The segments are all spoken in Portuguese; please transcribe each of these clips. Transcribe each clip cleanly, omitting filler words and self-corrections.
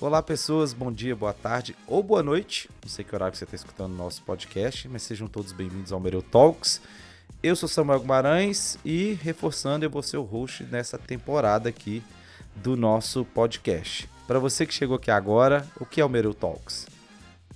Olá pessoas, bom dia, boa tarde ou boa noite. Não sei que horário que você está escutando o nosso podcast, mas sejam todos bem-vindos ao Mereu Talks. Eu sou Samuel Guimarães e, reforçando, eu vou ser o host nessa temporada aqui do nosso podcast. Para você que chegou aqui agora, o que é o Mereu Talks?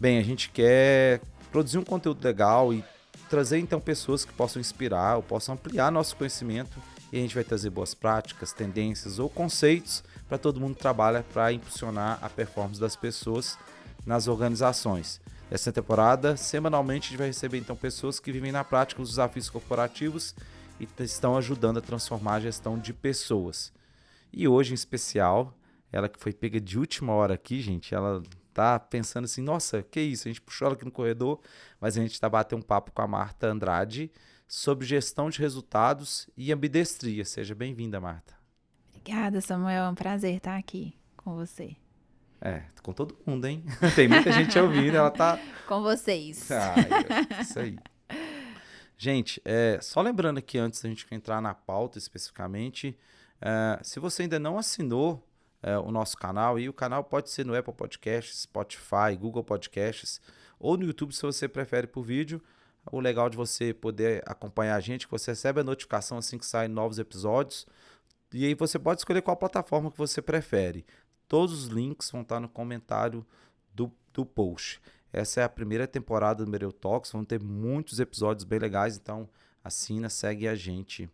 Bem, a gente quer produzir um conteúdo legal e trazer então pessoas que possam inspirar ou possam ampliar nosso conhecimento, e a gente vai trazer boas práticas, tendências ou conceitos para todo mundo que trabalha para impulsionar a performance das pessoas nas organizações. Nessa temporada, semanalmente, a gente vai receber então pessoas que vivem na prática os desafios corporativos e estão ajudando a transformar a gestão de pessoas. E hoje, em especial, ela que foi pega de última hora aqui, gente, ela tá pensando assim, nossa, que isso? A gente puxou ela aqui no corredor, mas a gente tá batendo um papo com a Marta Andrade sobre gestão de resultados e ambidestria. Seja bem-vinda, Marta. Obrigada, Samuel. É um prazer estar aqui com você. Com todo mundo, hein? Tem muita gente ouvindo, ela tá... Com vocês. Isso aí. Gente, só lembrando aqui antes da gente entrar na pauta especificamente, se você ainda não assinou o nosso canal, e o canal pode ser no Apple Podcasts, Spotify, Google Podcasts, ou no YouTube se você prefere por vídeo. O legal de você poder acompanhar a gente, que você recebe a notificação assim que saem novos episódios, e aí você pode escolher qual plataforma que você prefere. Todos os links vão estar no comentário do post. Essa é a primeira temporada do Mereu Talks, vão ter muitos episódios bem legais, então assina, segue a gente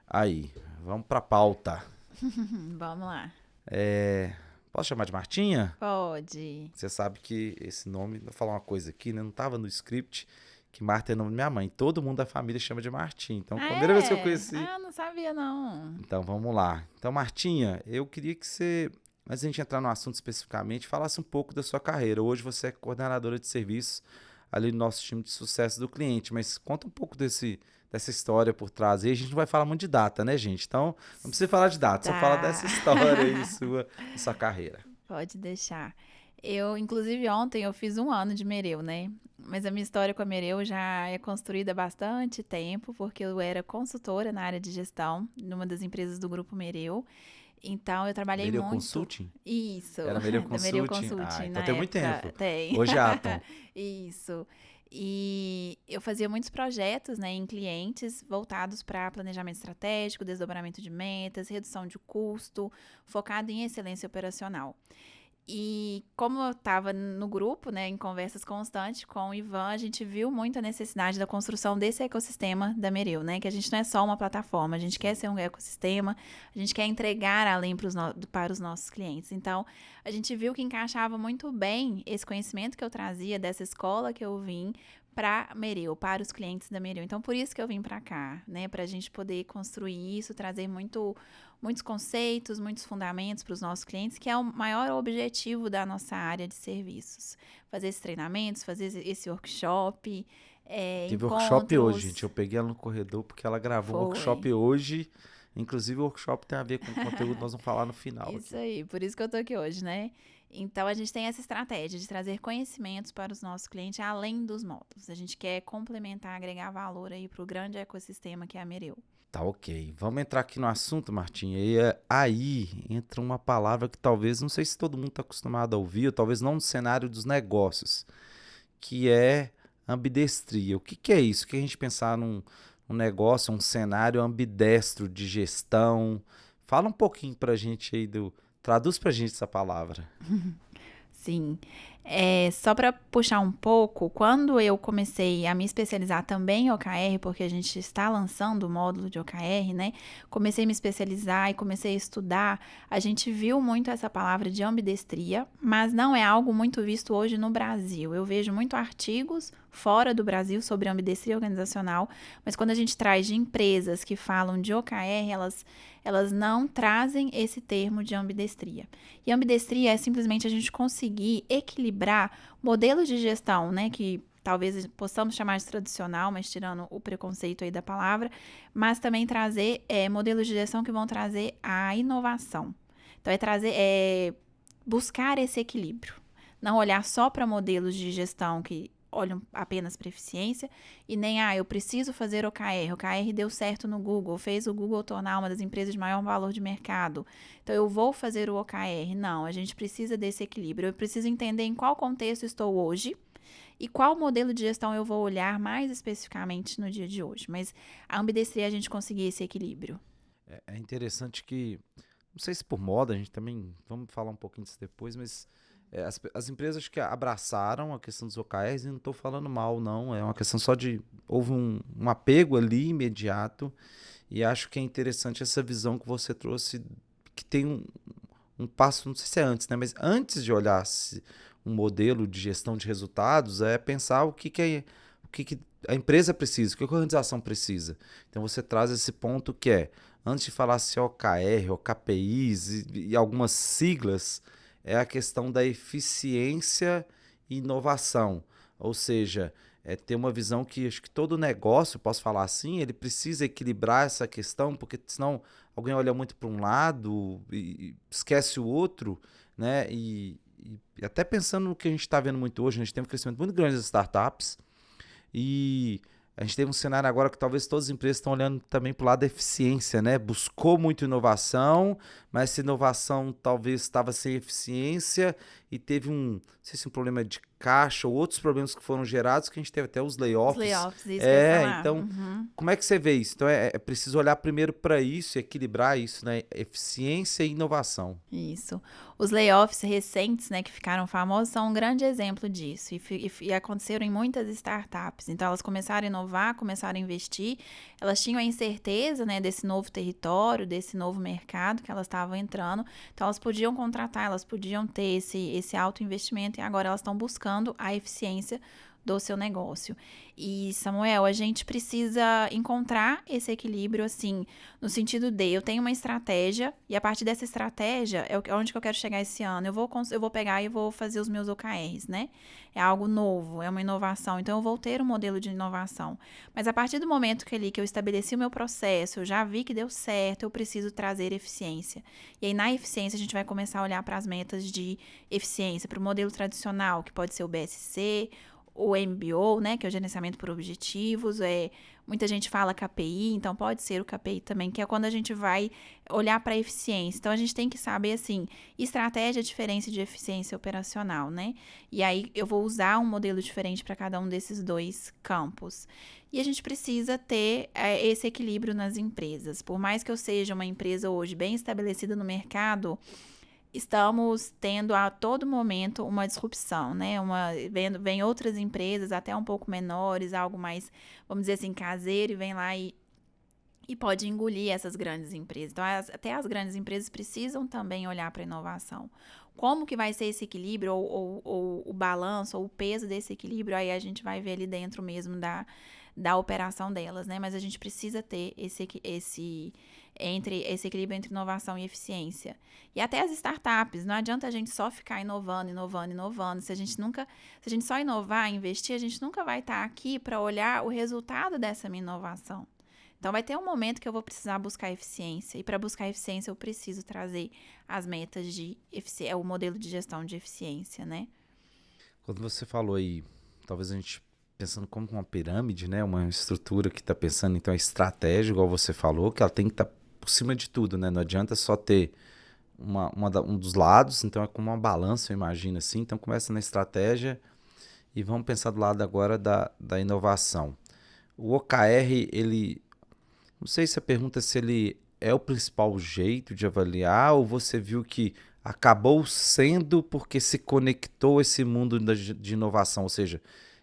aí. Vamos para a pauta. Vamos lá. Posso chamar de Martinha? Pode. Você sabe que esse nome, vou falar uma coisa aqui, né? Não estava no script, que Marta é o nome da minha mãe. Todo mundo da família chama de Martinha. Então, a primeira vez que eu conheci... não sabia não. Então, vamos lá. Então, Martinha, eu queria que você, antes de a gente entrar no assunto especificamente, falasse um pouco da sua carreira. Hoje você é coordenadora de serviços ali no nosso time de sucesso do cliente, mas conta um pouco dessa história por trás. E a gente não vai falar muito de data, né, gente? Então, não precisa falar de data, só fala dessa história aí sua carreira. Pode deixar. Inclusive, ontem eu fiz 1 ano de Mereu, né? Mas a minha história com a Mereu já é construída há bastante tempo, porque eu era consultora na área de gestão, numa das empresas do Grupo Mereu. Então, eu trabalhei Mereu muito... Consulting? Isso. Era Mereu Da Mereu Consulting? Consulting, Então na tem muito época. tempo. Tem. Hoje é Atom. Isso. E eu fazia muitos projetos, né, em clientes voltados para planejamento estratégico, desdobramento de metas, redução de custo, focado em excelência operacional. E como eu estava no grupo, né, em conversas constantes com o Ivan, a gente viu muito a necessidade da construção desse ecossistema da Mereu, né, que a gente não é só uma plataforma, a gente quer ser um ecossistema, a gente quer entregar além para os nossos clientes. Então, a gente viu que encaixava muito bem esse conhecimento que eu trazia dessa escola que eu vim para Mereu, para os clientes da Mereu. Então, por isso que eu vim para cá, né, para a gente poder construir isso, trazer muitos conceitos, muitos fundamentos para os nossos clientes, que é o maior objetivo da nossa área de serviços. Fazer esses treinamentos, fazer esse workshop, Teve workshop hoje, gente. Eu peguei ela no corredor porque ela gravou um workshop hoje. Inclusive, o workshop tem a ver com o conteúdo que nós vamos falar no final. Isso aqui. Aí, por isso que eu tô aqui hoje, né? Então, a gente tem essa estratégia de trazer conhecimentos para os nossos clientes além dos módulos. A gente quer complementar, agregar valor aí para o grande ecossistema que é a Mereu. Tá, ok. Vamos entrar aqui no assunto, Martinha. E aí entra uma palavra que talvez, não sei se todo mundo está acostumado a ouvir, ou talvez não no cenário dos negócios, que é ambidestria. O que é isso? O que a gente pensar num negócio, um cenário ambidestro de gestão? Fala um pouquinho pra gente aí traduz pra gente essa palavra. Sim. Só para puxar um pouco, quando eu comecei a me especializar também em OKR, porque a gente está lançando o módulo de OKR, né? Comecei a me especializar e comecei a estudar, a gente viu muito essa palavra de ambidestria, mas não é algo muito visto hoje no Brasil. Eu vejo muito artigos fora do Brasil sobre ambidestria organizacional, mas quando a gente traz de empresas que falam de OKR, elas não trazem esse termo de ambidestria. E ambidestria é simplesmente a gente conseguir equilibrar modelos de gestão, né, que talvez possamos chamar de tradicional, mas tirando o preconceito aí da palavra, mas também trazer modelos de gestão que vão trazer a inovação. Então, buscar esse equilíbrio. Não olhar só para modelos de gestão que olham apenas para eficiência e nem, eu preciso fazer OKR. OKR deu certo no Google, fez o Google tornar uma das empresas de maior valor de mercado. Então, eu vou fazer o OKR. Não, a gente precisa desse equilíbrio. Eu preciso entender em qual contexto estou hoje e qual modelo de gestão eu vou olhar mais especificamente no dia de hoje. Mas a ambidestria é a gente conseguir esse equilíbrio. É interessante que, não sei se por moda, a gente também, vamos falar um pouquinho disso depois, mas as empresas que abraçaram a questão dos OKRs, e não estou falando mal, não, é uma questão só de, houve um apego ali imediato, e acho que é interessante essa visão que você trouxe, que tem um passo, não sei se é antes, né, mas antes de olhar um modelo de gestão de resultados, é pensar o que a empresa precisa, o que a organização precisa. Então você traz esse ponto que é, antes de falar se é OKR, ou KPIs e algumas siglas, é a questão da eficiência e inovação. Ou seja, ter uma visão que acho que todo negócio, posso falar assim, ele precisa equilibrar essa questão, porque senão alguém olha muito para um lado e esquece o outro, né? E até pensando no que a gente está vendo muito hoje, a gente tem um crescimento muito grande das startups e a gente tem um cenário agora que talvez todas as empresas estão olhando também para o lado da eficiência, né? Buscou muito inovação, mas essa inovação talvez estava sem eficiência e teve não sei se um problema de caixa ou outros problemas que foram gerados, que a gente teve até os layoffs. Os layoffs, isso que eu ia falar. Então, como é que você vê isso? Então, é preciso olhar primeiro para isso e equilibrar isso, né? Eficiência e inovação. Isso. Os layoffs recentes, né, que ficaram famosos, são um grande exemplo disso. E aconteceram em muitas startups. Então, elas começaram a inovar, começaram a investir. Elas tinham a incerteza, né, desse novo território, desse novo mercado que elas estavam entrando. Então, elas podiam contratar, elas podiam ter esse alto investimento. E agora elas estão buscando a eficiência do seu negócio. E, Samuel, a gente precisa encontrar esse equilíbrio, assim, no sentido de, eu tenho uma estratégia, e a partir dessa estratégia, é onde que eu quero chegar esse ano. Eu vou pegar e vou fazer os meus OKRs, né? É algo novo, é uma inovação, então eu vou ter um modelo de inovação. Mas a partir do momento que eu estabeleci o meu processo, eu já vi que deu certo, eu preciso trazer eficiência. E aí, na eficiência, a gente vai começar a olhar para as metas de eficiência, para o modelo tradicional, que pode ser o BSC, o MBO, né, que é o gerenciamento por objetivos, muita gente fala KPI, então pode ser o KPI também, que é quando a gente vai olhar para a eficiência. Então, a gente tem que saber, assim, estratégia é diferente de eficiência operacional, né? E aí, eu vou usar um modelo diferente para cada um desses dois campos. E a gente precisa ter esse equilíbrio nas empresas. Por mais que eu seja uma empresa hoje bem estabelecida no mercado, estamos tendo a todo momento uma disrupção, né? Vem outras empresas, até um pouco menores, algo mais, vamos dizer assim, caseiro, e vem lá e pode engolir essas grandes empresas. Então, até as grandes empresas precisam também olhar para a inovação. Como que vai ser esse equilíbrio, ou o balanço, ou o peso desse equilíbrio, aí a gente vai ver ali dentro mesmo da operação delas, né? Mas a gente precisa ter esse equilíbrio entre inovação e eficiência. E até as startups, não adianta a gente só ficar inovando. Se a gente só inovar, investir, a gente nunca vai estar aqui para olhar o resultado dessa minha inovação. Então, vai ter um momento que eu vou precisar buscar eficiência. E para buscar eficiência, eu preciso trazer as metas de eficiência, o modelo de gestão de eficiência, né? Quando você falou aí, talvez a gente pensando como uma pirâmide, né? Uma estrutura que está pensando, então, a estratégia, igual você falou, que ela tem que estar por cima de tudo, né? Não adianta só ter um dos lados, então é como uma balança, eu imagino assim. Então, começa na estratégia e vamos pensar do lado agora da inovação. O OKR, ele... Não sei se a pergunta é se ele é o principal jeito de avaliar ou você viu que acabou sendo porque se conectou esse mundo de inovação, ou seja,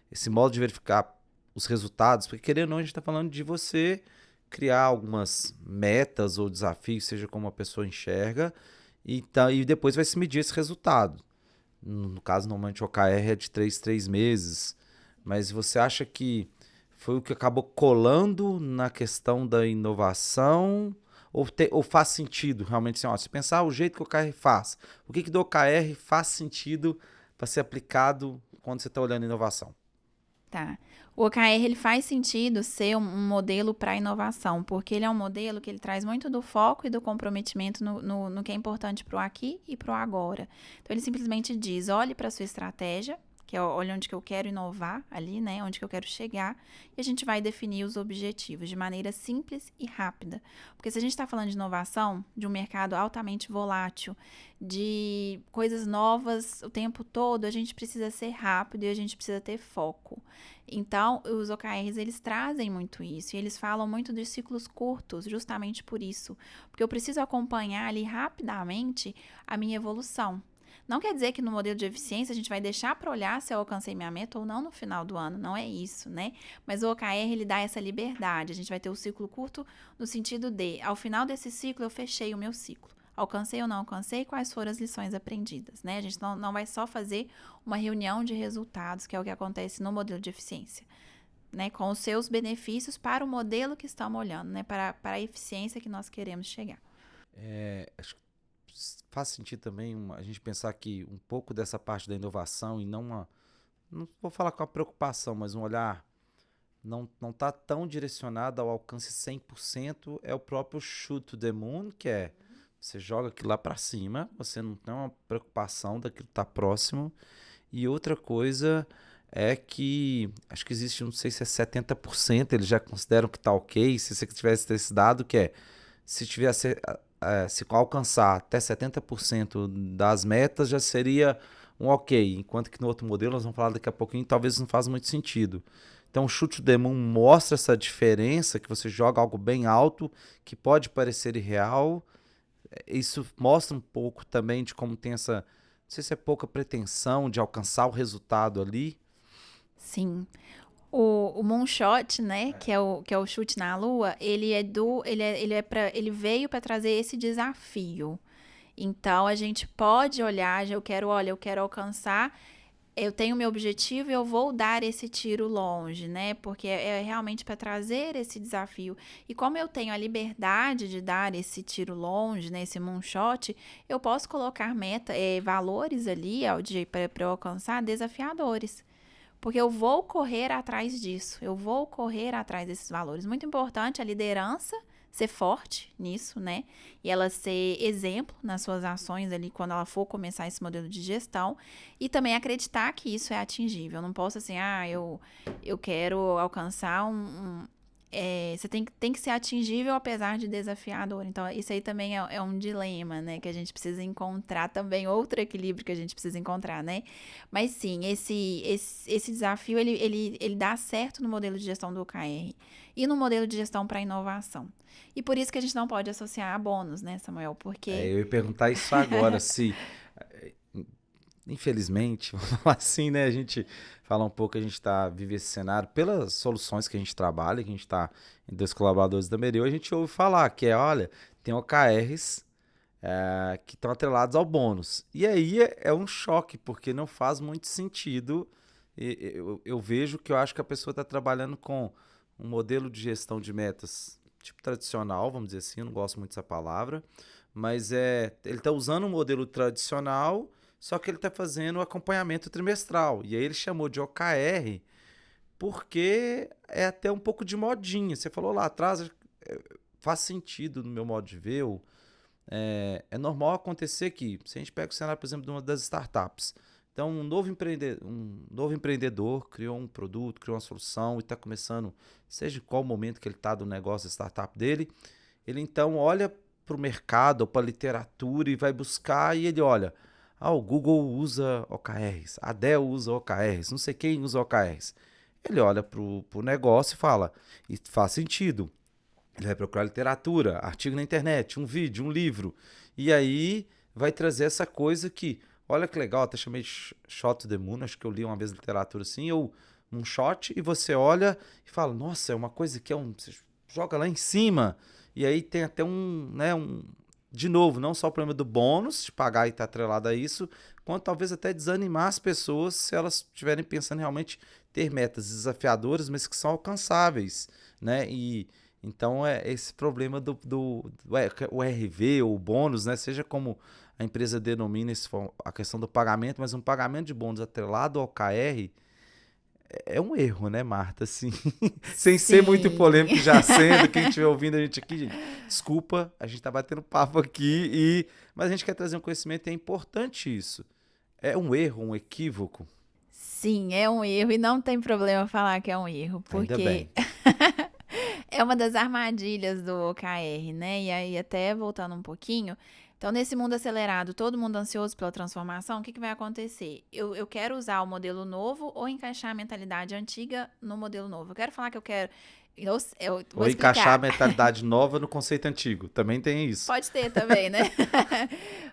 esse modo de verificar os resultados, porque querendo ou não, a gente está falando de você criar algumas metas ou desafios, seja como a pessoa enxerga, e depois vai se medir esse resultado. No caso, normalmente o OKR é de 3 meses, mas você acha que foi o que acabou colando na questão da inovação ou faz sentido realmente assim, se pensar o jeito que o OKR faz, o que do OKR faz sentido para ser aplicado quando você está olhando inovação? Tá. O OKR, ele faz sentido ser um modelo para inovação, porque ele é um modelo que ele traz muito do foco e do comprometimento no que é importante para o aqui e para o agora. Então, ele simplesmente diz, olhe para a sua estratégia, que é olha onde que eu quero inovar ali, né? Onde que eu quero chegar. E a gente vai definir os objetivos de maneira simples e rápida. Porque se a gente está falando de inovação, de um mercado altamente volátil, de coisas novas o tempo todo, a gente precisa ser rápido e a gente precisa ter foco. Então, os OKRs, eles trazem muito isso. E eles falam muito de ciclos curtos, justamente por isso. Porque eu preciso acompanhar ali rapidamente a minha evolução. Não quer dizer que no modelo de eficiência a gente vai deixar para olhar se eu alcancei minha meta ou não no final do ano, não é isso, né? Mas o OKR, ele dá essa liberdade, a gente vai ter o ciclo curto no sentido de, ao final desse ciclo eu fechei o meu ciclo. Alcancei ou não alcancei, quais foram as lições aprendidas, né? A gente não vai só fazer uma reunião de resultados, que é o que acontece no modelo de eficiência, né? Com os seus benefícios para o modelo que estamos olhando, né? Para a eficiência que nós queremos chegar. Acho que faz sentido também a gente pensar que um pouco dessa parte da inovação e não vou falar com a preocupação, mas um olhar não está tão direcionado ao alcance 100%, é o próprio shoot to the moon, que é você joga aquilo lá para cima, você não tem uma preocupação daquilo estar próximo. E outra coisa é que, acho que existe, não sei se é 70%, eles já consideram que está ok, se você tivesse esse dado, que é, se tivesse, se alcançar até 70% das metas, já seria um ok, enquanto que no outro modelo, nós vamos falar daqui a pouquinho, talvez não faça muito sentido. Então, o Shoot to the Moon mostra essa diferença, que você joga algo bem alto, que pode parecer irreal. Isso mostra um pouco também de como tem essa, não sei se é pouca pretensão de alcançar o resultado ali. Sim. O moonshot, né, que é o chute na lua, ele veio para trazer esse desafio. Então a gente pode olhar, eu quero alcançar, eu tenho meu objetivo e eu vou dar esse tiro longe, né? Porque é realmente para trazer esse desafio. E como eu tenho a liberdade de dar esse tiro longe, né, esse moonshot, eu posso colocar valores ali para eu alcançar desafiadores. Porque eu vou correr atrás disso, eu vou correr atrás desses valores. Muito importante a liderança ser forte nisso, né? E ela ser exemplo nas suas ações ali quando ela for começar esse modelo de gestão. E também acreditar que isso é atingível. Eu não posso assim, eu quero alcançar você tem que ser atingível apesar de desafiador. Então, isso aí também é um dilema, né? Que a gente precisa encontrar também, outro equilíbrio que a gente precisa encontrar, né? Mas sim, esse desafio, ele dá certo no modelo de gestão do OKR e no modelo de gestão para inovação. E por isso que a gente não pode associar a bônus, né, Samuel? Porque... Eu ia perguntar isso agora, se... Infelizmente, vamos falar assim, né? A gente fala um pouco, a gente vive esse cenário pelas soluções que a gente trabalha, que a gente está em 2 colaboradores da Mereu, a gente ouve falar que olha, tem OKRs que estão atrelados ao bônus. E aí é um choque, porque não faz muito sentido. Eu vejo que eu acho que a pessoa está trabalhando com um modelo de gestão de metas tipo tradicional, vamos dizer assim, eu não gosto muito dessa palavra, mas ele está usando um modelo tradicional, só que ele está fazendo o acompanhamento trimestral. E aí ele chamou de OKR porque é até um pouco de modinha. Você falou lá atrás, faz sentido no meu modo de ver. É normal acontecer que, se a gente pega o cenário, por exemplo, de uma das startups. Então, um novo empreendedor criou um produto, criou uma solução e está começando, seja em qual momento que ele está do negócio, da startup dele, ele então olha para o mercado ou para a literatura e vai buscar e ele olha... o Google usa OKRs, a Dell usa OKRs, não sei quem usa OKRs. Ele olha para o negócio e fala, e faz sentido. Ele vai procurar literatura, artigo na internet, um vídeo, um livro. E aí vai trazer essa coisa que, olha que legal, até chamei de Shot to the Moon, acho que eu li uma vez literatura assim, ou um shot, e você olha e fala, nossa, é uma coisa que você joga lá em cima. E aí tem até de novo, não só o problema do bônus, de pagar e estar atrelado a isso, quanto talvez até desanimar as pessoas se elas estiverem pensando realmente ter metas desafiadoras, mas que são alcançáveis, né? E então é esse problema o RV ou o bônus, né? Seja como a empresa denomina a questão do pagamento, mas um pagamento de bônus atrelado ao OKR é um erro, né, Marta? Assim, sem ser muito polêmico, já sendo, quem estiver ouvindo a gente aqui, gente, desculpa, a gente tá batendo papo aqui, mas a gente quer trazer um conhecimento, é importante isso. É um erro, um equívoco? Sim, é um erro e não tem problema falar que é um erro, Ainda porque bem. é uma das armadilhas do OKR, né? E aí, até voltando um pouquinho, então, nesse mundo acelerado, todo mundo ansioso pela transformação, o que vai acontecer? Eu quero usar o modelo novo ou encaixar a mentalidade antiga no modelo novo. Eu quero falar que eu quero. Eu vou Ou encaixar a explicar. mentalidade nova no conceito antigo. Também tem isso. Pode ter também, né?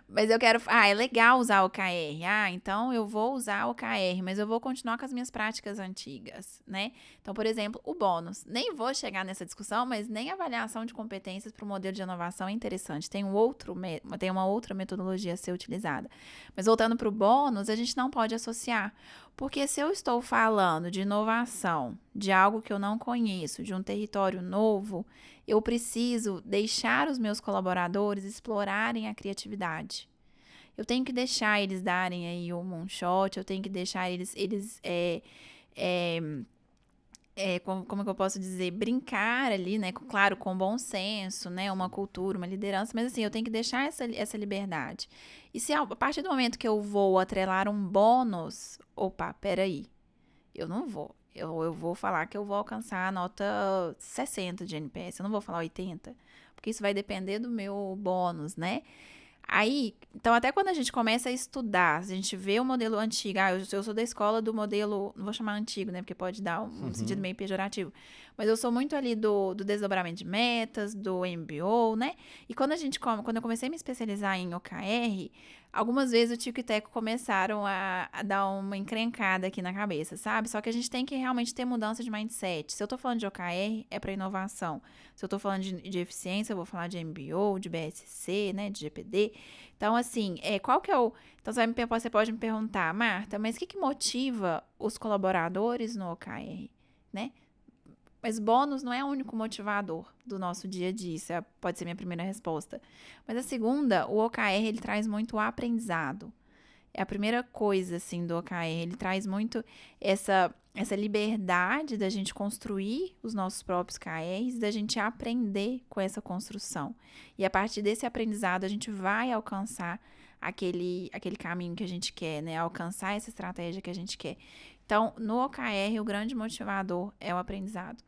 Mas eu quero. Ah, é legal usar o OKR. Ah, então eu vou usar o OKR, mas eu vou continuar com as minhas práticas antigas, né? Então, por exemplo, o bônus. Nem vou chegar nessa discussão, mas nem avaliação de competências para o modelo de inovação é interessante. Tem uma outra metodologia a ser utilizada. Mas voltando para o bônus, a gente não pode associar. Porque se eu estou falando de inovação, de algo que eu não conheço, de um território novo, eu preciso deixar os meus colaboradores explorarem a criatividade. Eu tenho que deixar eles darem aí o moonshot, eu tenho que deixar eles como que eu posso dizer, brincar ali, né? Claro, com bom senso, né? Uma cultura, uma liderança, mas assim, eu tenho que deixar essa liberdade. E se a partir do momento que eu vou atrelar um bônus, opa, peraí, eu não vou. Eu vou falar que eu vou alcançar a nota 60 de NPS, eu não vou falar 80, porque isso vai depender do meu bônus, né? Aí, então até quando a gente começa a estudar, a gente vê o modelo antigo, eu sou da escola do modelo, não vou chamar antigo, né, porque pode dar um sentido Uhum. meio pejorativo, mas eu sou muito ali do desdobramento de metas, do MBO, né, e quando eu comecei a me especializar em OKR, algumas vezes o Tico e Teco começaram a dar uma encrencada aqui na cabeça, sabe? Só que a gente tem que realmente ter mudança de mindset. Se eu tô falando de OKR, é para inovação. Se eu tô falando de eficiência, eu vou falar de MBO, de BSC, né, de GPD. Então, assim, qual que é o... Então, você pode me perguntar, Marta, mas o que motiva os colaboradores no OKR, né? Mas bônus não é o único motivador do nosso dia a dia, isso pode ser minha primeira resposta. Mas a segunda, o OKR, ele traz muito aprendizado. É a primeira coisa, assim, do OKR. Ele traz muito essa liberdade da gente construir os nossos próprios KRs, da gente aprender com essa construção. E a partir desse aprendizado, a gente vai alcançar aquele caminho que a gente quer, né? Alcançar essa estratégia que a gente quer. Então, no OKR, o grande motivador é o aprendizado.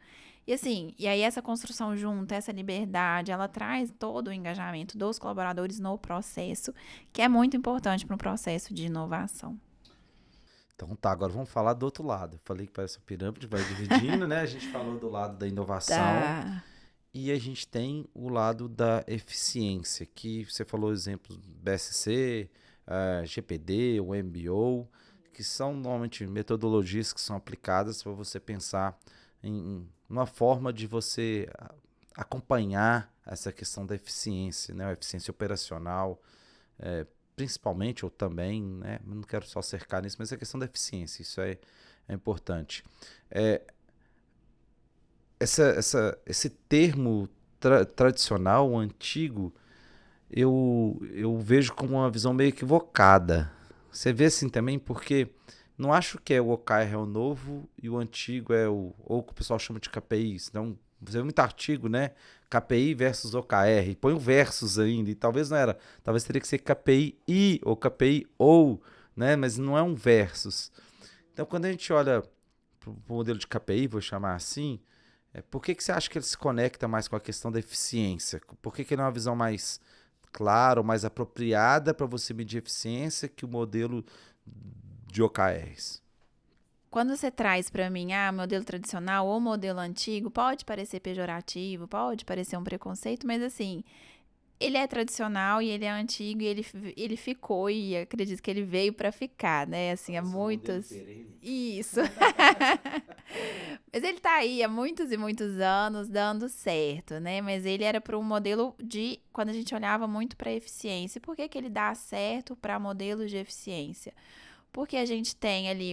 E assim, e aí essa construção junta, essa liberdade, ela traz todo o engajamento dos colaboradores no processo, que é muito importante para um processo de inovação. Então tá, agora vamos falar do outro lado. Eu falei que parece uma pirâmide, vai dividindo, né? A gente falou do lado da inovação Tá. e a gente tem o lado da eficiência, que você falou exemplos BSC, GPD, o MBO, que são normalmente metodologias que são aplicadas para você pensar em uma forma de você acompanhar essa questão da eficiência, né? A eficiência operacional, principalmente ou também, né? Não quero só cercar nisso, mas a questão da eficiência, isso é importante. Esse termo tradicional, antigo, eu vejo como uma visão meio equivocada. Você vê assim também, porque não acho que o OKR é o novo e o antigo é ou o que o pessoal chama de KPI. Então, você vê muito artigo, né? KPI versus OKR. Põe um versus ainda. E talvez não era. Talvez teria que ser KPI e ou KPI ou, né? Mas não é um versus. Então, quando a gente olha para o modelo de KPI, vou chamar assim, por que você acha que ele se conecta mais com a questão da eficiência? Por que ele é uma visão mais clara, mais apropriada para você medir eficiência que o modelo de OKRs? Quando você traz para mim, modelo tradicional ou modelo antigo, pode parecer pejorativo, pode parecer um preconceito, mas assim, ele é tradicional e ele é antigo e ele ficou e acredito que ele veio para ficar, né? Assim, há Nossa, um modelo muitos. perene. Isso. Mas ele tá aí há muitos e muitos anos dando certo, né? Mas ele era para um modelo de quando a gente olhava muito para eficiência. E por que ele dá certo para modelos de eficiência? Porque a gente tem ali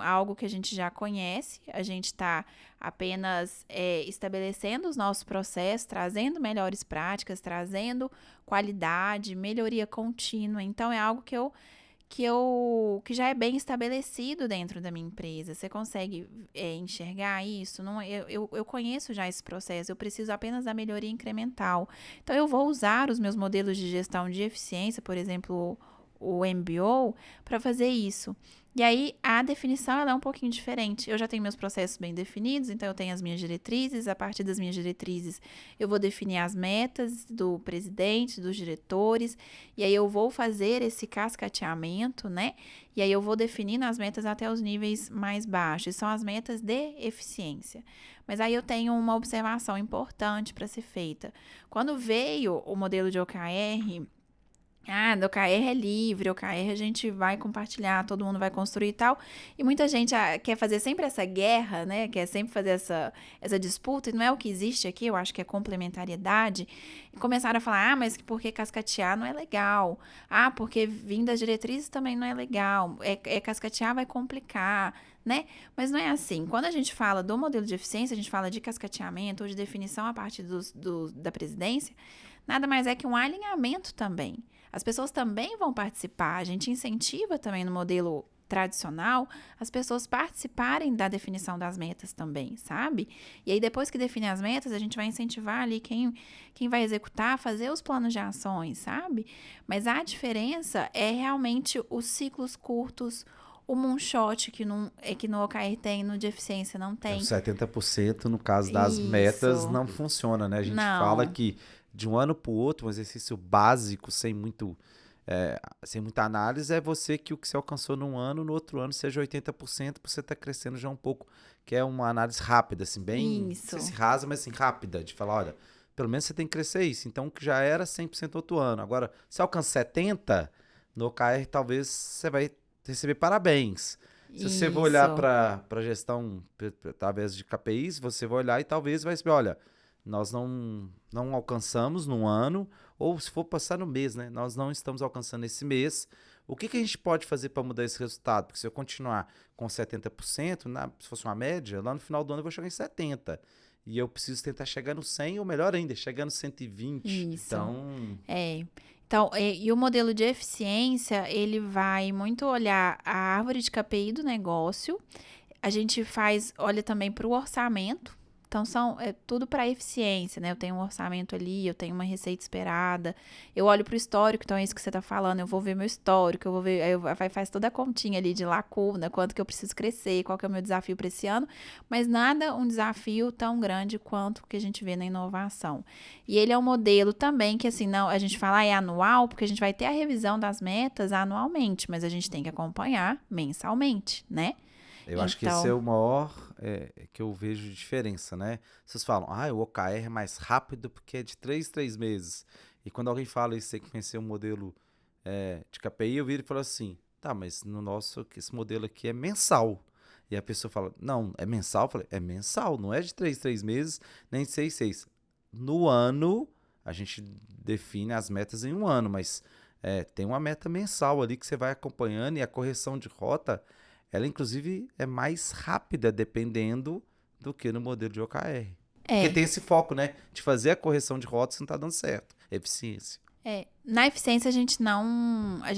algo que a gente já conhece, a gente está apenas estabelecendo os nossos processos, trazendo melhores práticas, trazendo qualidade, melhoria contínua. Então, é algo que já é bem estabelecido dentro da minha empresa. Você consegue enxergar isso? Não, eu conheço já esse processo, eu preciso apenas da melhoria incremental. Então, eu vou usar os meus modelos de gestão de eficiência, por exemplo, o MBO para fazer isso. E aí, a definição ela é um pouquinho diferente. Eu já tenho meus processos bem definidos, então eu tenho as minhas diretrizes. A partir das minhas diretrizes, eu vou definir as metas do presidente, dos diretores, e aí eu vou fazer esse cascateamento, né? E aí eu vou definindo as metas até os níveis mais baixos. São as metas de eficiência. Mas aí eu tenho uma observação importante para ser feita. Quando veio o modelo de OKR, do OKR é livre, OKR a gente vai compartilhar, todo mundo vai construir e tal. E muita gente quer fazer sempre essa guerra, né? Quer sempre fazer essa disputa, e não é o que existe aqui, eu acho que é complementariedade. E começaram a falar, mas porque cascatear não é legal. Porque vir das diretrizes também não é legal. Cascatear vai complicar, né? Mas não é assim. Quando a gente fala do modelo de eficiência, a gente fala de cascateamento ou de definição a partir da presidência, nada mais é que um alinhamento também. As pessoas também vão participar. A gente incentiva também no modelo tradicional as pessoas participarem da definição das metas também, sabe? E aí depois que define as metas, a gente vai incentivar ali quem vai executar, fazer os planos de ações, sabe? Mas a diferença é realmente os ciclos curtos, o moonshot que no OKR tem, no de eficiência não tem. O 70% no caso das metas não funciona, né? A gente fala que de um ano para o outro, um exercício básico, sem muita análise, é você que o que você alcançou num ano, no outro ano seja 80%, para você estar crescendo já um pouco, que é uma análise rápida, assim, bem, Isso. se rasa, mas assim, rápida, de falar, olha, pelo menos você tem que crescer isso, então que já era 100% outro ano. Agora, se alcança 70%, no OKR talvez você vai receber parabéns. Se você for olhar para a gestão através de KPIs, você vai olhar e talvez vai saber, olha, nós não alcançamos no ano, ou se for passar no mês, né? Nós não estamos alcançando esse mês. O que a gente pode fazer para mudar esse resultado? Porque se eu continuar com 70%, se fosse uma média, lá no final do ano eu vou chegar em 70%. E eu preciso tentar chegar no 100%, ou melhor ainda, chegar no 120%. Isso. Então, e o modelo de eficiência, ele vai muito olhar a árvore de KPI do negócio. A gente olha também para o orçamento. Então, é tudo para eficiência, né? Eu tenho um orçamento ali, eu tenho uma receita esperada, eu olho para o histórico, então é isso que você está falando, eu vou ver meu histórico, eu vou ver, aí faz toda a continha ali de lacuna, quanto que eu preciso crescer, qual que é o meu desafio para esse ano, mas nada um desafio tão grande quanto o que a gente vê na inovação. E ele é um modelo também que, assim, não, a gente fala é anual, porque a gente vai ter a revisão das metas anualmente, mas a gente tem que acompanhar mensalmente, né? Eu acho que esse é o maior que eu vejo de diferença, né? Vocês falam, o OKR é mais rápido porque é de 3 meses. E quando alguém fala isso, tem que conhecer um modelo de KPI, eu viro e falo assim, tá, mas no nosso, esse modelo aqui é mensal. E a pessoa fala, não, é mensal? Eu falei, é mensal, não é de 3 meses, nem de 6. No ano, a gente define as metas em um ano, mas tem uma meta mensal ali que você vai acompanhando e a correção de rota, ela, inclusive, é mais rápida, dependendo do que no modelo de OKR. Porque tem esse foco, né? De fazer a correção de rota se não está dando certo. Eficiência. Na eficiência, a gente não... A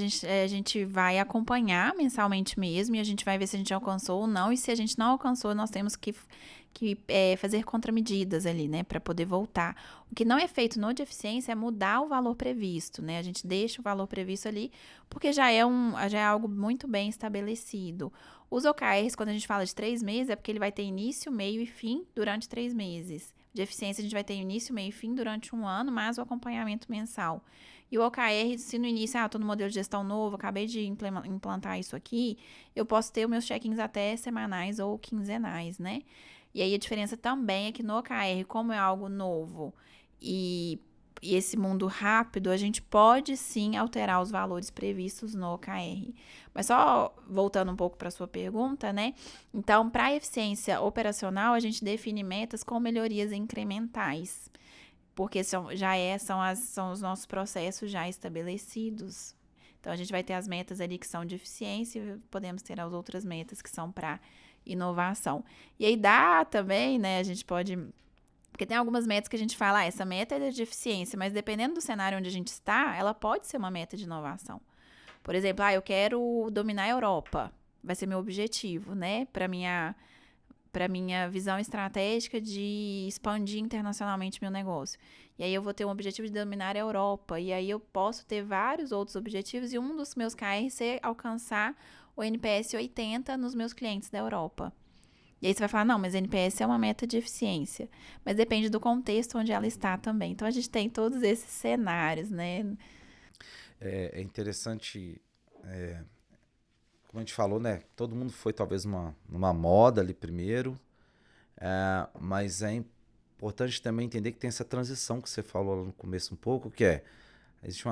gente vai acompanhar mensalmente mesmo e a gente vai ver se a gente alcançou ou não. E se a gente não alcançou, nós temos que fazer contramedidas ali, né? Para poder voltar. O que não é feito no de eficiência é mudar o valor previsto, né? A gente deixa o valor previsto ali porque já é algo muito bem estabelecido. Os OKRs, quando a gente fala de 3 meses, é porque ele vai ter início, meio e fim durante 3 meses. De eficiência, a gente vai ter início, meio e fim durante um ano, mais o acompanhamento mensal. E o OKR, se no início, tô no modelo de gestão novo, acabei de implantar isso aqui, eu posso ter os meus check-ins até semanais ou quinzenais, né? E aí a diferença também é que no OKR, como é algo novo e esse mundo rápido, a gente pode sim alterar os valores previstos no OKR. Mas só voltando um pouco para a sua pergunta, né? Então, para a eficiência operacional, a gente define metas com melhorias incrementais, porque são os nossos processos já estabelecidos. Então, a gente vai ter as metas ali que são de eficiência e podemos ter as outras metas que são para inovação. E aí dá também, né? A gente pode... Porque tem algumas metas que a gente fala, essa meta é de eficiência, mas dependendo do cenário onde a gente está, ela pode ser uma meta de inovação. Por exemplo, eu quero dominar a Europa. Vai ser meu objetivo, né? Para para minha visão estratégica de expandir internacionalmente meu negócio. E aí eu vou ter um objetivo de dominar a Europa. E aí eu posso ter vários outros objetivos e um dos meus KR ser alcançar o NPS 80 nos meus clientes da Europa. E aí você vai falar, não, mas NPS é uma meta de eficiência. Mas depende do contexto onde ela está também. Então a gente tem todos esses cenários, né? É interessante, como a gente falou, né? Todo mundo foi talvez numa moda ali primeiro, mas é importante também entender que tem essa transição que você falou lá no começo um pouco, que existe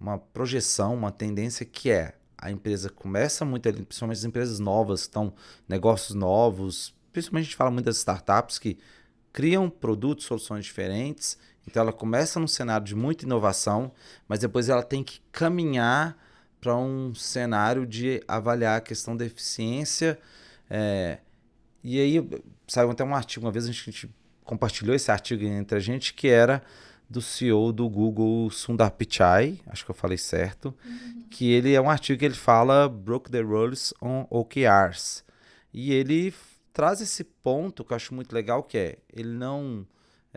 uma projeção, uma tendência que a empresa começa muito ali, principalmente as empresas novas, que estão negócios novos, principalmente a gente fala muito das startups que criam produtos, soluções diferentes, então ela começa num cenário de muita inovação, mas depois ela tem que caminhar para um cenário de avaliar a questão da eficiência. E aí saiu até um artigo, uma vez a gente compartilhou esse artigo entre a gente, que era do CEO do Google, Sundar Pichai, acho que eu falei certo, que ele é um artigo que ele fala Broke the Rules on OKRs. E ele traz esse ponto que eu acho muito legal, que ele não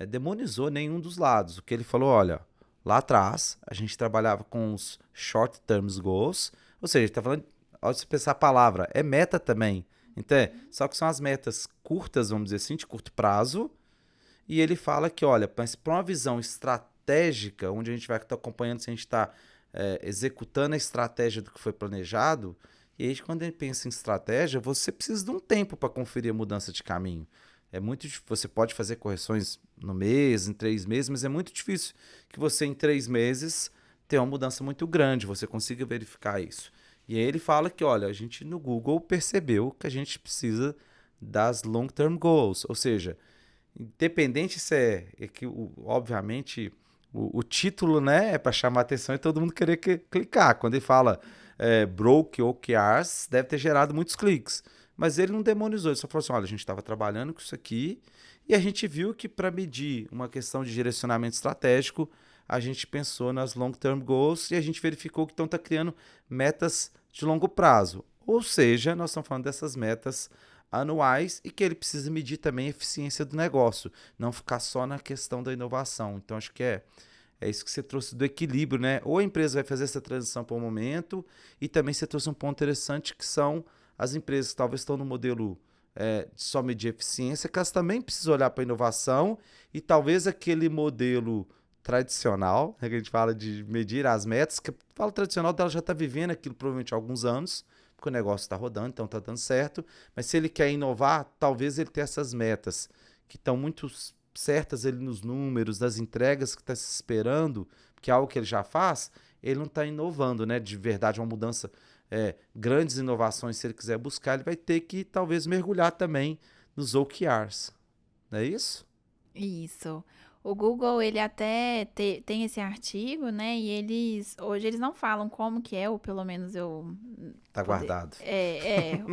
demonizou nenhum dos lados. O que ele falou, olha, lá atrás a gente trabalhava com os short term goals, ou seja, ele está falando, ao você pensar a palavra, é meta também. Então, só que são as metas curtas, vamos dizer assim, de curto prazo. E ele fala que, olha, para uma visão estratégica, onde a gente vai estar acompanhando se a gente está executando a estratégia do que foi planejado, e aí quando a gente pensa em estratégia, você precisa de um tempo para conferir a mudança de caminho. Você pode fazer correções no mês, em 3 meses, mas é muito difícil que você em 3 meses tenha uma mudança muito grande, você consiga verificar isso. E aí ele fala que, olha, a gente no Google percebeu que a gente precisa das long-term goals, ou seja, independente se é que, obviamente, o título, né, é para chamar atenção e todo mundo querer clicar. Quando ele fala broke OKRs, deve ter gerado muitos cliques. Mas ele não demonizou, ele só falou assim, olha, a gente estava trabalhando com isso aqui e a gente viu que para medir uma questão de direcionamento estratégico, a gente pensou nas long-term goals e a gente verificou que estão criando metas de longo prazo. Ou seja, nós estamos falando dessas metas anuais e que ele precisa medir também a eficiência do negócio, não ficar só na questão da inovação. Então, acho que é isso que você trouxe do equilíbrio, né? Ou a empresa vai fazer essa transição para o momento e também você trouxe um ponto interessante que são as empresas que talvez estão no modelo de só medir eficiência, que elas também precisam olhar para a inovação e talvez aquele modelo tradicional, né, que a gente fala de medir as metas, que fala tradicional dela já está vivendo aquilo provavelmente há alguns anos, porque o negócio está rodando, então está dando certo, mas se ele quer inovar, talvez ele tenha essas metas que estão muito certas ali nos números, das entregas que está se esperando, que é algo que ele já faz, ele não está inovando, né? De verdade, uma mudança, grandes inovações, se ele quiser buscar, ele vai ter que talvez mergulhar também nos OKRs, não é isso? Isso. O Google, ele até tem esse artigo, né? E hoje eles não falam como que é, ou pelo menos eu Tá guardado.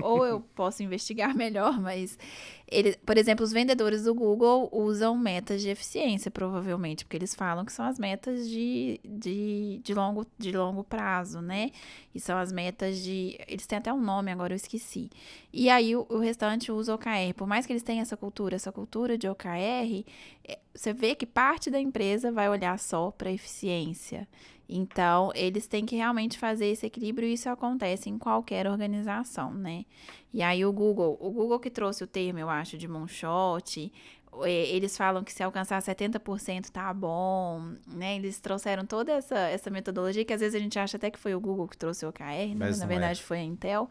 ou eu posso investigar melhor, mas por exemplo, os vendedores do Google usam metas de eficiência, provavelmente, porque eles falam que são as metas de longo prazo, né? E são as metas eles têm até um nome, agora eu esqueci. E aí o restante usa OKR. Por mais que eles tenham essa cultura de OKR, você vê que parte da empresa vai olhar só para eficiência. Então, eles têm que realmente fazer esse equilíbrio e isso acontece em qualquer organização, né? E aí o Google que trouxe o termo, eu acho, de moonshot, eles falam que se alcançar 70% tá bom, né? Eles trouxeram toda essa metodologia que às vezes a gente acha até que foi o Google que trouxe o OKR, né? Mas Na não verdade foi a Intel.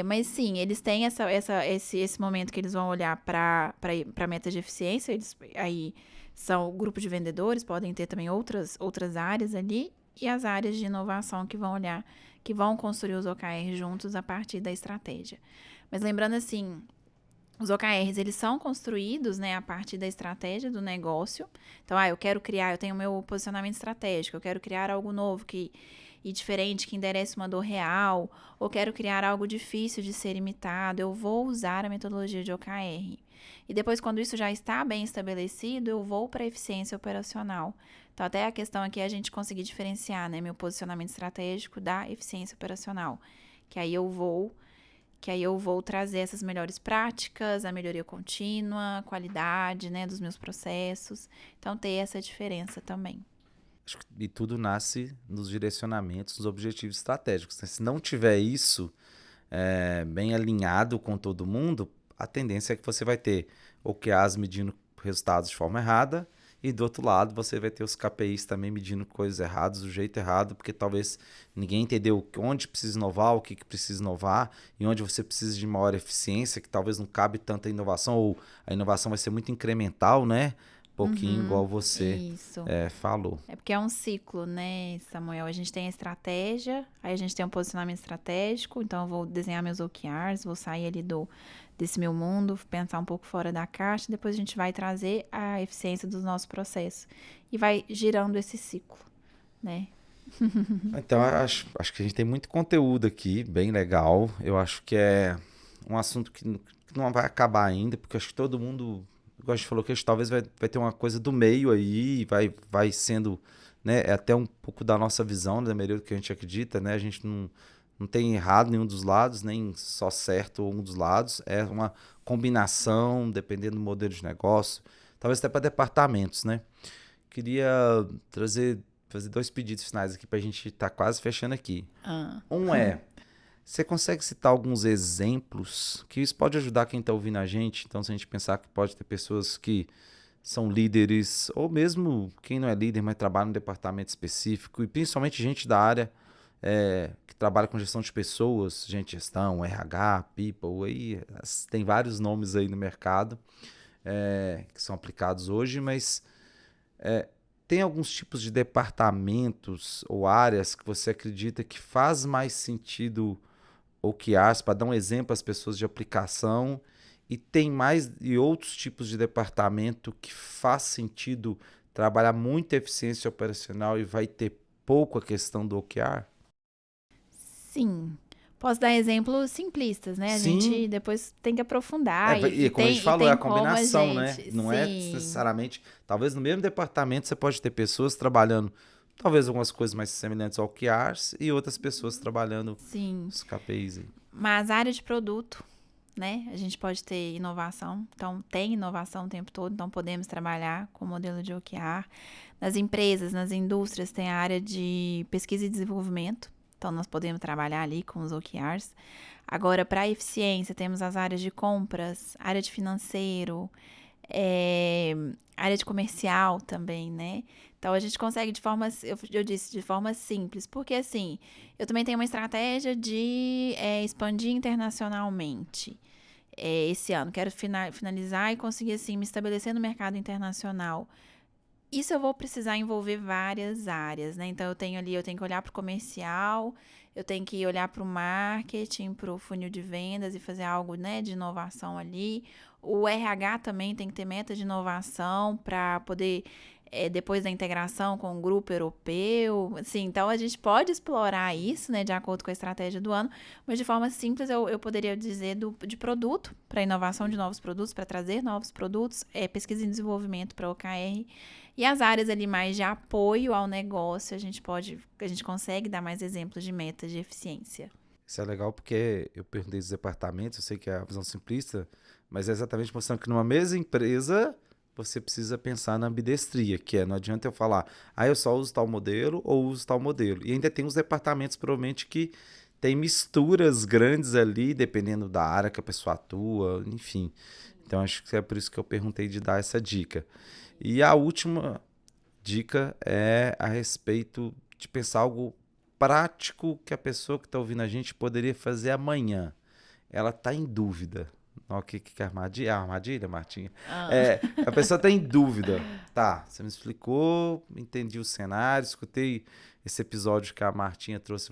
Mas sim, eles têm esse momento que eles vão olhar para metas de eficiência, aí são o grupo de vendedores, podem ter também outras áreas ali, e as áreas de inovação que vão olhar, que vão construir os OKRs juntos a partir da estratégia. Mas lembrando assim, os OKRs, eles são construídos, né, a partir da estratégia do negócio. Então, eu tenho meu posicionamento estratégico, eu quero criar algo novo e diferente, que enderece uma dor real, ou quero criar algo difícil de ser imitado, eu vou usar a metodologia de OKR. E depois, quando isso já está bem estabelecido, eu vou para a eficiência operacional. Então, até a questão aqui é a gente conseguir diferenciar, né, meu posicionamento estratégico da eficiência operacional. Que aí eu vou que aí eu vou trazer essas melhores práticas, a melhoria contínua, a qualidade, né, dos meus processos. Então, ter essa diferença também. E tudo nasce nos direcionamentos, nos objetivos estratégicos, né? Se não tiver isso bem alinhado com todo mundo, a tendência é que você vai ter OKRs medindo resultados de forma errada e do outro lado você vai ter os KPIs também medindo coisas erradas, do jeito errado, porque talvez ninguém entendeu onde precisa inovar, o que precisa inovar e onde você precisa de maior eficiência, que talvez não cabe tanta inovação ou a inovação vai ser muito incremental, né? Pouquinho, igual você Isso. falou. É porque é um ciclo, né, Samuel? A gente tem a estratégia, aí a gente tem um posicionamento estratégico, então eu vou desenhar meus OKRs, vou sair ali desse meu mundo, pensar um pouco fora da caixa, depois a gente vai trazer a eficiência dos nossos processos. E vai girando esse ciclo, né? Então, acho que a gente tem muito conteúdo aqui, bem legal. Eu acho que é um assunto que não vai acabar ainda, porque acho que todo mundo, igual a gente falou, que a gente talvez vai ter uma coisa do meio aí, vai sendo, né, é até um pouco da nossa visão, da maneira do que a gente acredita, né? A gente não tem errado nenhum dos lados, nem só certo um dos lados. É uma combinação, dependendo do modelo de negócio, talvez até para departamentos, né? Queria fazer 2 pedidos finais aqui para a gente estar quase fechando aqui. Um você consegue citar alguns exemplos que isso pode ajudar quem está ouvindo a gente? Então, se a gente pensar que pode ter pessoas que são líderes, ou mesmo quem não é líder, mas trabalha num departamento específico, e principalmente gente da área que trabalha com gestão de pessoas, gente de gestão, RH, people, aí tem vários nomes aí no mercado que são aplicados hoje, mas tem alguns tipos de departamentos ou áreas que você acredita que faz mais sentido OKRs, para dar um exemplo às pessoas de aplicação, e tem mais e outros tipos de departamento que faz sentido trabalhar muita eficiência operacional e vai ter pouco a questão do OKR? Sim. Posso dar exemplos simplistas, né? A Sim, gente depois tem que aprofundar e como a gente e falou, é tem a como a combinação, né? gente. Não é Sim. necessariamente. Talvez no mesmo departamento você pode ter pessoas trabalhando, talvez algumas coisas mais semelhantes ao OKRs e outras pessoas trabalhando Sim. os KPIs aí. Mas a área de produto, né? A gente pode ter inovação. Então, tem inovação o tempo todo. Então, podemos trabalhar com o modelo de OKR. Nas empresas, nas indústrias, tem a área de pesquisa e desenvolvimento. Então, nós podemos trabalhar ali com os OKRs. Agora, para eficiência, temos as áreas de compras, área de financeiro, área de comercial também, né? Então, a gente consegue de forma, eu disse, de forma simples, porque assim, eu também tenho uma estratégia de expandir internacionalmente esse ano. Quero finalizar e conseguir, assim, me estabelecer no mercado internacional. Isso eu vou precisar envolver várias áreas, né? Então, eu tenho que olhar para o comercial, eu tenho que olhar para o marketing, para o funil de vendas e fazer algo, né, de inovação ali. O RH também tem que ter meta de inovação para poder, depois da integração com o grupo europeu, assim, então a gente pode explorar isso, né, de acordo com a estratégia do ano, mas de forma simples eu poderia dizer de produto, para inovação de novos produtos, para trazer novos produtos, pesquisa e desenvolvimento para OKR, e as áreas ali mais de apoio ao negócio, a gente consegue dar mais exemplos de metas de eficiência. Isso é legal porque eu perguntei dos departamentos, eu sei que é a visão simplista, mas é exatamente mostrando que numa mesma empresa você precisa pensar na ambidestria, que não adianta eu falar, eu só uso tal modelo ou uso tal modelo. E ainda tem os departamentos, provavelmente, que tem misturas grandes ali, dependendo da área que a pessoa atua, enfim. Então, acho que é por isso que eu perguntei de dar essa dica. E a última dica é a respeito de pensar algo prático que a pessoa que está ouvindo a gente poderia fazer amanhã. Ela está em dúvida. O que é armadilha? Armadilha, Martinha? A pessoa está em dúvida. Tá, você me explicou, entendi o cenário, escutei esse episódio que a Martinha trouxe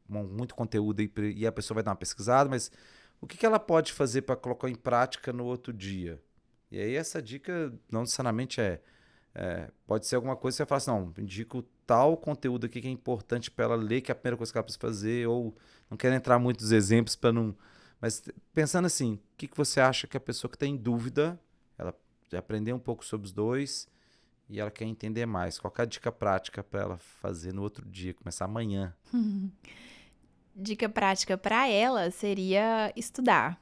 muito conteúdo aí e a pessoa vai dar uma pesquisada, mas o que ela pode fazer para colocar em prática no outro dia? E aí essa dica não necessariamente pode ser alguma coisa que você fala assim, não, indico tal conteúdo aqui que é importante para ela ler, que é a primeira coisa que ela precisa fazer, ou não quero entrar muito nos exemplos para não... Mas pensando assim, o que você acha que a pessoa que está em dúvida, ela já aprendeu um pouco sobre os dois e ela quer entender mais? Qual é a dica prática para ela fazer no outro dia, começar amanhã? dica prática para ela seria estudar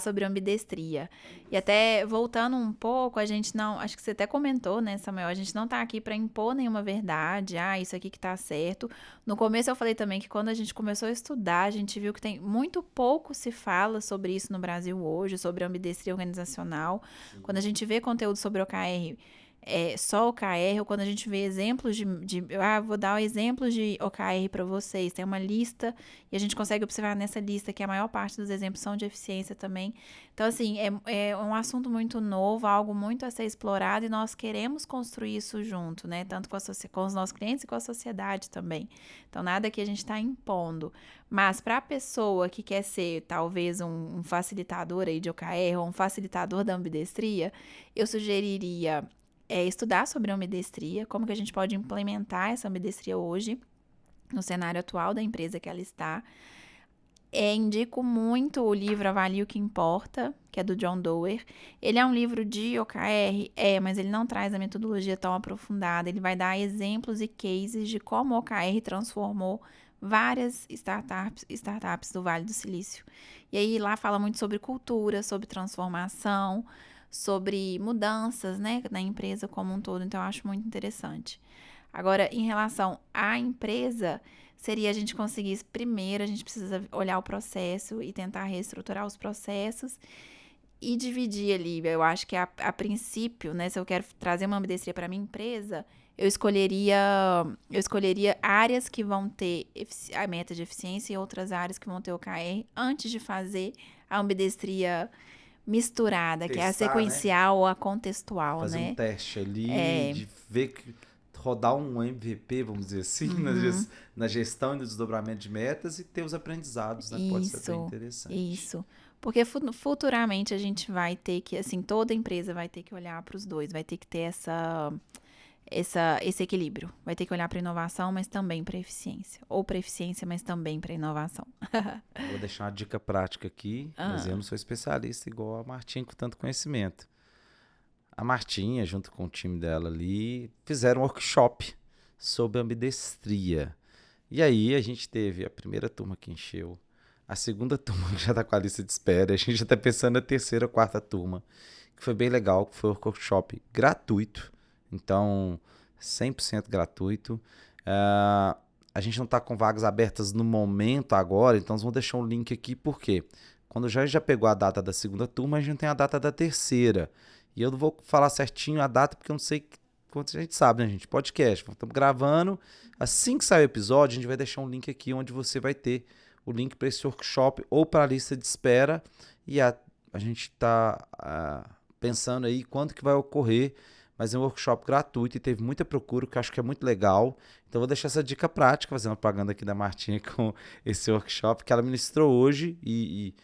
sobre ambidestria. E até voltando um pouco, a gente não, acho que você até comentou, né, Samuel, a gente não tá aqui para impor nenhuma verdade, isso aqui que tá certo. No começo eu falei também que quando a gente começou a estudar, a gente viu que tem muito pouco se fala sobre isso no Brasil hoje, sobre ambidestria organizacional. Quando a gente vê conteúdo sobre OKR, só OKR, ou quando a gente vê exemplos vou dar exemplos de OKR para vocês, tem uma lista e a gente consegue observar nessa lista que a maior parte dos exemplos são de eficiência também. Então, assim, é um assunto muito novo, algo muito a ser explorado e nós queremos construir isso junto, né? Tanto com os nossos clientes e com a sociedade também. Então, nada que a gente está impondo. Mas para a pessoa que quer ser, talvez, um facilitador aí de OKR ou um facilitador da ambidestria, eu sugeriria estudar sobre a ambidestria, como que a gente pode implementar essa ambidestria hoje no cenário atual da empresa que ela está. Indico muito o livro Avalie o que Importa, que é do John Doerr. Ele é um livro de OKR, mas ele não traz a metodologia tão aprofundada. Ele vai dar exemplos e cases de como o OKR transformou várias startups do Vale do Silício. E aí lá fala muito sobre cultura, sobre transformação, sobre mudanças, né, na empresa como um todo. Então, eu acho muito interessante. Agora, em relação à empresa, seria a gente conseguir, primeiro, a gente precisa olhar o processo e tentar reestruturar os processos e dividir ali. Eu acho que a princípio, né, se eu quero trazer uma ambidestria para minha empresa, eu escolheria áreas que vão ter a meta de eficiência e outras áreas que vão ter OKR antes de fazer a ambidestria misturada, que é a sequencial, né? Ou a contextual, fazer né? Um teste ali, de ver que rodar um MVP, vamos dizer assim, na gestão e no desdobramento de metas e ter os aprendizados, né? Pode ser bem interessante. Isso. Porque futuramente a gente vai ter que, assim, toda empresa vai ter que olhar para os dois, vai ter que ter esse equilíbrio. Vai ter que olhar para inovação, mas também para eficiência. Ou para eficiência, mas também para inovação. Vou deixar uma dica prática aqui, mas eu não sou especialista igual a Martinha com tanto conhecimento. A Martinha, junto com o time dela ali, fizeram um workshop sobre ambidestria. E aí a gente teve a primeira turma que encheu, a segunda turma que já está com a lista de espera, a gente já está pensando na terceira ou quarta turma, que foi bem legal, que foi um workshop gratuito. Então, 100% gratuito. A gente não está com vagas abertas no momento agora, então vamos deixar um link aqui, porque quando já pegou a data da segunda turma, a gente tem a data da terceira. E eu não vou falar certinho a data, porque eu não sei quanto a gente sabe, né, gente? Podcast. Estamos gravando. Assim que sair o episódio, a gente vai deixar um link aqui onde você vai ter o link para esse workshop ou para a lista de espera. E a gente está pensando aí quando que vai ocorrer, mas é um workshop gratuito e teve muita procura, que eu acho que é muito legal. Então, eu vou deixar essa dica prática, fazendo uma propaganda aqui da Martinha com esse workshop que ela ministrou hoje e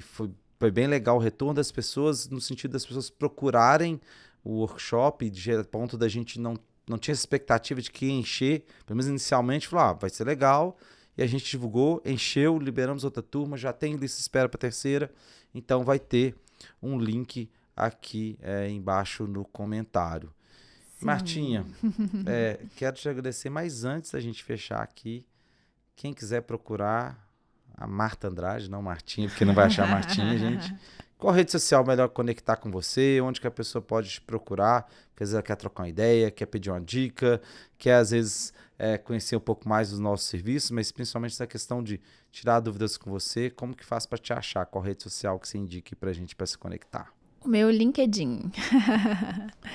foi bem legal o retorno das pessoas, no sentido das pessoas procurarem o workshop, de ponto da gente não tinha essa expectativa de que ia encher, pelo menos inicialmente, falou, vai ser legal, e a gente divulgou, encheu, liberamos outra turma, já tem lista de espera para a terceira, então vai ter um link aqui embaixo no comentário. Sim. Martinha, quero te agradecer, mas antes da gente fechar aqui, quem quiser procurar a Marta Andrade, não Martinha, porque não vai achar Martinha, gente. Qual rede social melhor conectar com você? Onde que a pessoa pode te procurar? Porque às vezes ela quer trocar uma ideia, quer pedir uma dica, quer às vezes conhecer um pouco mais dos nossos serviços, mas principalmente essa questão de tirar dúvidas com você. Como que faz para te achar? Qual rede social que você indique para a gente para se conectar? O meu LinkedIn.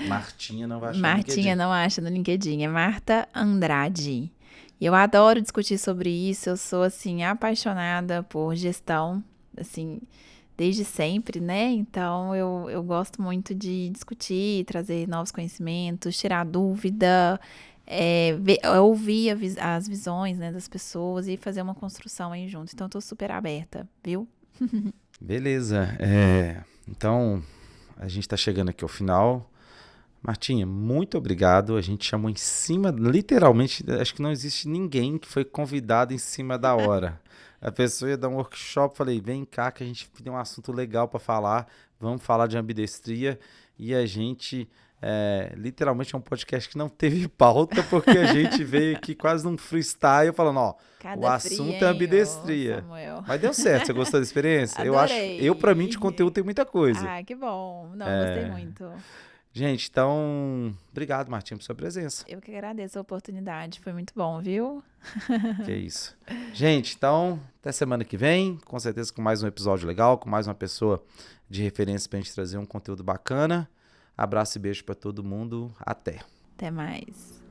Martinha não vai achar no LinkedIn. Martinha não acha no LinkedIn, é Marta Andrade. E eu adoro discutir sobre isso, eu sou, assim, apaixonada por gestão, assim, desde sempre, né? Então, eu gosto muito de discutir, trazer novos conhecimentos, tirar dúvida, ouvir as visões, né, das pessoas e fazer uma construção aí junto. Então, eu tô super aberta, viu? Beleza. Então, a gente tá chegando aqui ao final. Martinha, muito obrigado. A gente chamou em cima, literalmente, acho que não existe ninguém que foi convidado em cima da hora. A pessoa ia dar um workshop, falei, vem cá que a gente tem um assunto legal para falar, vamos falar de ambidestria, e a gente literalmente é um podcast que não teve pauta, porque a gente veio aqui quase num freestyle falando, ó, o assunto é ambidestria. Mas deu certo, você gostou da experiência? Adorei. Pra mim, de conteúdo tem muita coisa. Ah, que bom. Não, gostei muito. Gente, então, obrigado, Martinho, por sua presença. Eu que agradeço a oportunidade, foi muito bom, viu? Que isso. Gente, então, até semana que vem, com certeza com mais um episódio legal, com mais uma pessoa de referência pra gente trazer um conteúdo bacana. Abraço e beijo pra todo mundo. Até. Até mais.